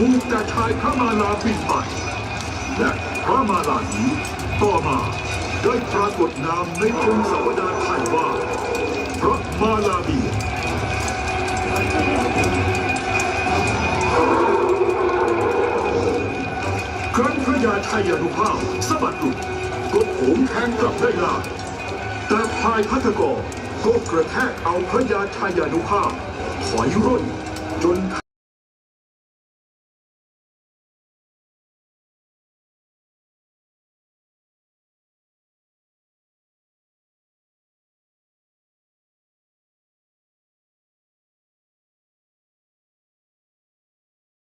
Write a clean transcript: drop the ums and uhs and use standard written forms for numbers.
ถูกแต่ชายพระมาลาบินไปและพระมาลานี้ต่อมาได้ปรากฏนามในพงศาวดารไทยว่าพระมาลาบีครั้นพระยาชัยานุภาพสะบัดหลุดก็โผงแทงกลับได้ง่ายแต่พายพัทกรก็กระแทกเอาพระยาชัยานุภาพถอยร่นจน